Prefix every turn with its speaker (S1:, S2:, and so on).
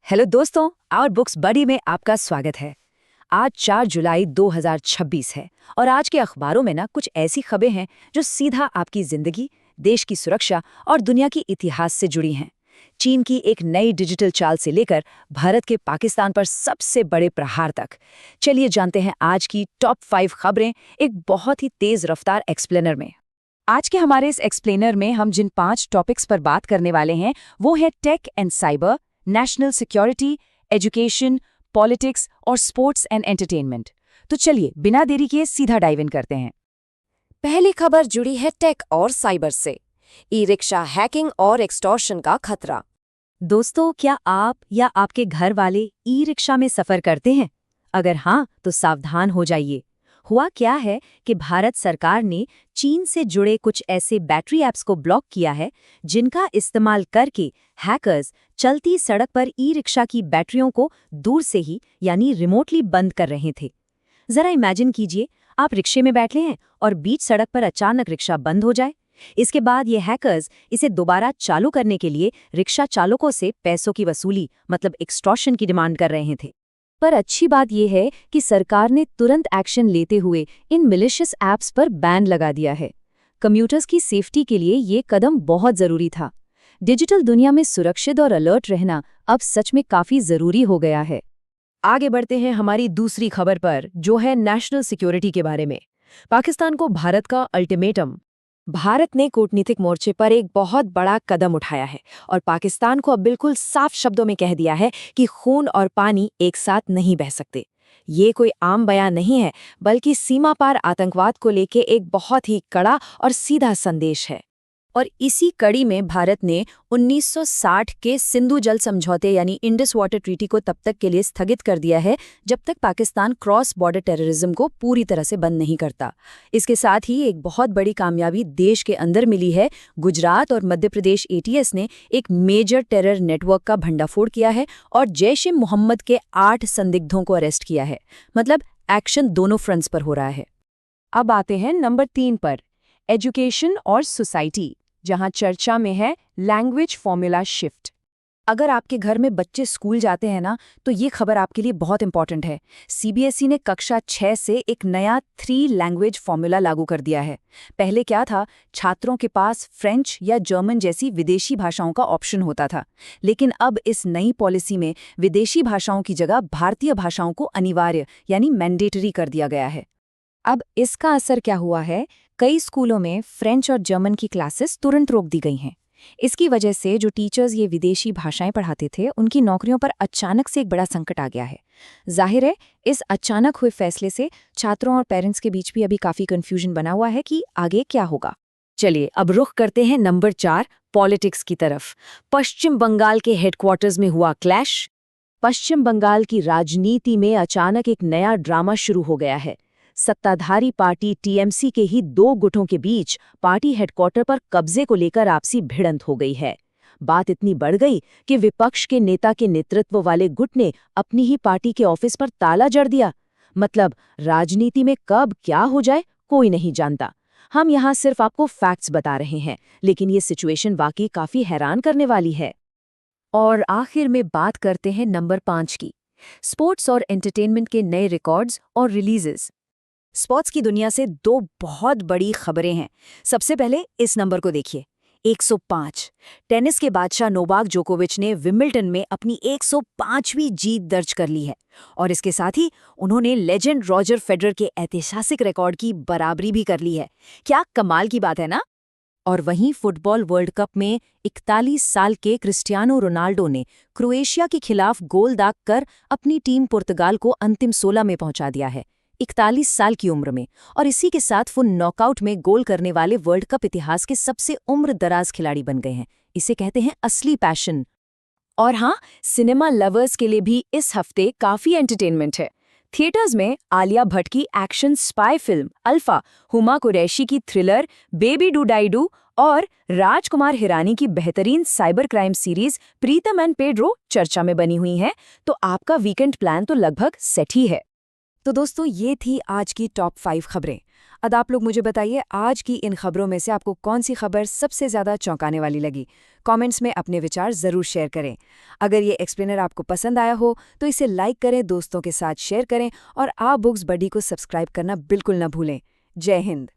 S1: Hello दोस्तों, our books बडी में आपका स्वागत है। आज 4 जुलाई 2026 है और आज के अखबारों में ना कुछ ऐसी खबरें हैं जो सीधा आपकी जिंदगी, देश की सुरक्षा और दुनिया की इतिहास से जुड़ी हैं। चीन की एक नई डिजिटल चाल से लेकर भारत के पाकिस्तान पर सबसे बड़े प्रहार तक। चलिए जानते हैं आज की टॉप 5 खबरें एक बहुत ही तेज रफ्तार एक्सप्लेनर में। आज के हमारे इस एक्सप्लेनर में हम जिन 5 टॉपिक्स पर बात करने वाले हैं वो है tech and cyber, national security, education, politics और स्पोर्ट्स एंड एंटरटेनमेंट। तो चलिए बिना देरी किए सीधा डाइव इन करते हैं।
S2: पहली खबर जुड़ी है टेक और साइबर से। ई रिक्शा हैकिंग और एक्सटॉर्शन का खतरा।
S1: दोस्तों, क्या आप या आपके घर वाले ई रिक्शा में सफर करते हैं? अगर हाँ, तो सावधान हो जाइए। हुआ क्या है कि भारत सरकार ने चीन से जुड़े कुछ ऐसे बैटरी ऐप्स को ब्लॉक किया है जिनका इस्तेमाल करके हैकर्स चलती सड़क पर ई रिक्शा की बैटरियों को दूर से ही यानी रिमोटली बंद कर रहे थे। जरा इमेजिन कीजिए, आप रिक्शे में बैठे हैं और बीच सड़क पर अचानक रिक्शा बंद हो जाए। इसके बाद ये हैकर्स इसे दोबारा चालू करने के लिए रिक्शा चालकों से पैसों की वसूली मतलब एक्सटॉर्शन की डिमांड कर रहे थे। पर अच्छी बात यह है कि सरकार ने तुरंत एक्शन लेते हुए इन मिलिशियस ऐप्स पर बैन लगा दिया है। कम्यूटर्स की सेफ्टी के लिए ये कदम बहुत जरूरी था। डिजिटल दुनिया में सुरक्षित और अलर्ट रहना अब सच में काफी जरूरी हो गया है।
S3: आगे बढ़ते हैं हमारी दूसरी खबर पर, जो है नेशनल सिक्योरिटी के बारे में। पाकिस्तान को भारत का अल्टीमेटम। भारत ने कूटनीतिक मोर्चे पर एक बहुत बड़ा कदम उठाया है और पाकिस्तान को अब बिल्कुल साफ शब्दों में कह दिया है कि खून और पानी एक साथ नहीं बह सकते। ये कोई आम बयान नहीं है, बल्कि सीमा पार आतंकवाद को लेके एक बहुत ही कड़ा और सीधा संदेश है।
S1: और इसी कड़ी में भारत ने 1960 के सिंधु जल समझौते यानी इंडस वाटर ट्रीटी को तब तक के लिए स्थगित कर दिया है जब तक पाकिस्तान क्रॉस बॉर्डर टेररिज्म को पूरी तरह से बंद नहीं करता। इसके साथ ही एक बहुत बड़ी कामयाबी देश के अंदर मिली है। गुजरात और मध्य प्रदेश एटीएस ने एक मेजर टेरर नेटवर्क का भंडाफोड़ किया है और जैश ए मोहम्मद के 8 संदिग्धों को अरेस्ट किया है। मतलब एक्शन दोनों फ्रंट्स पर हो रहा है।
S3: अब आते हैं नंबर 3 पर, एजुकेशन और सोसाइटी, जहां चर्चा में है लैंग्वेज फॉर्मूला शिफ्ट।
S1: अगर आपके घर में बच्चे स्कूल जाते हैं ना, तो ये खबर आपके लिए बहुत इंपॉर्टेंट है। सीबीएसई ने कक्षा 6 से एक नया 3 लैंग्वेज फॉर्मूला लागू कर दिया है। पहले क्या था, छात्रों के पास फ्रेंच या जर्मन जैसी विदेशी भाषाओं का ऑप्शन होता था, लेकिन अब इस नई पॉलिसी में विदेशी भाषाओं की जगह भारतीय भाषाओं को अनिवार्य यानी मैंडेटरी कर दिया गया है। अब इसका असर क्या हुआ है, कई स्कूलों में फ्रेंच और जर्मन की क्लासेस तुरंत रोक दी गई हैं। इसकी वजह से जो टीचर्स ये विदेशी भाषाएं पढ़ाते थे उनकी नौकरियों पर अचानक से एक बड़ा संकट आ गया है। जाहिर है, इस अचानक हुए फैसले से छात्रों और पेरेंट्स के बीच भी अभी काफ़ी कन्फ्यूजन बना हुआ है कि आगे क्या होगा। चलिए अब रुख करते हैं नंबर 4 पॉलिटिक्स की तरफ। पश्चिम बंगाल के हेडक्वार्टर्स में हुआ क्लैश। पश्चिम बंगाल की राजनीति में अचानक एक नया ड्रामा शुरू हो गया है। सत्ताधारी पार्टी टीएमसी के ही 2 गुटों के बीच पार्टी हेडक्वार्टर पर कब्जे को लेकर आपसी भिड़ंत हो गई है। बात इतनी बढ़ गई कि विपक्ष के नेता के नेतृत्व वाले गुट ने अपनी ही पार्टी के ऑफिस पर ताला जड़ दिया। मतलब राजनीति में कब क्या हो जाए कोई नहीं जानता। हम यहाँ सिर्फ आपको फैक्ट्स बता रहे हैं, लेकिन ये सिचुएशन वाकई काफी हैरान करने वाली है। और आखिर में बात करते हैं नंबर 5 की, स्पोर्ट्स और एंटरटेनमेंट के नए रिकॉर्ड्स और रिलीजेस। स्पोर्ट्स की दुनिया से 2 बहुत बड़ी खबरें हैं। सबसे पहले इस नंबर को देखिए, 105। टेनिस के बादशाह नोवाक जोकोविच ने विंबलडन में अपनी 105वीं जीत दर्ज कर ली है और इसके साथ ही उन्होंने लेजेंड रॉजर फेडरर के ऐतिहासिक रिकॉर्ड की बराबरी भी कर ली है। क्या कमाल की बात है ना। और वहीं फुटबॉल वर्ल्ड कप में 41 साल के क्रिस्टियानो रोनाल्डो ने क्रोएशिया के खिलाफ गोल दागकर अपनी टीम पुर्तगाल को अंतिम 16 में पहुंचा दिया है, 41 साल की उम्र में। और इसी के साथ वो नॉकआउट में गोल करने वाले वर्ल्ड कप इतिहास के सबसे उम्र दराज खिलाड़ी बन गए हैं। इसे कहते हैं असली पैशन। और हाँ, सिनेमा लवर्स के लिए भी इस हफ्ते काफी एंटरटेनमेंट है। थिएटर्स में आलिया भट्ट की action spy film Alpha, Huma Qureshi की thriller baby do die do और राजकुमार हिरानी की बेहतरीन cyber crime series Pritam and Pedro चर्चा में बनी हुई हैं। तो आपका वीकेंड प्लान तो लगभग सेट ही है। तो दोस्तों ये थी आज की टॉप 5 खबरें। अब आप लोग मुझे बताइए आज की इन खबरों में से आपको कौन सी खबर सबसे ज़्यादा चौंकाने वाली लगी। कमेंट्स में अपने विचार ज़रूर शेयर करें। अगर ये एक्सप्लेनर आपको पसंद आया हो तो इसे लाइक करें, दोस्तों के साथ शेयर करें और आप बुक्स बडी को सब्सक्राइब करना बिल्कुल न भूलें। जय हिंद।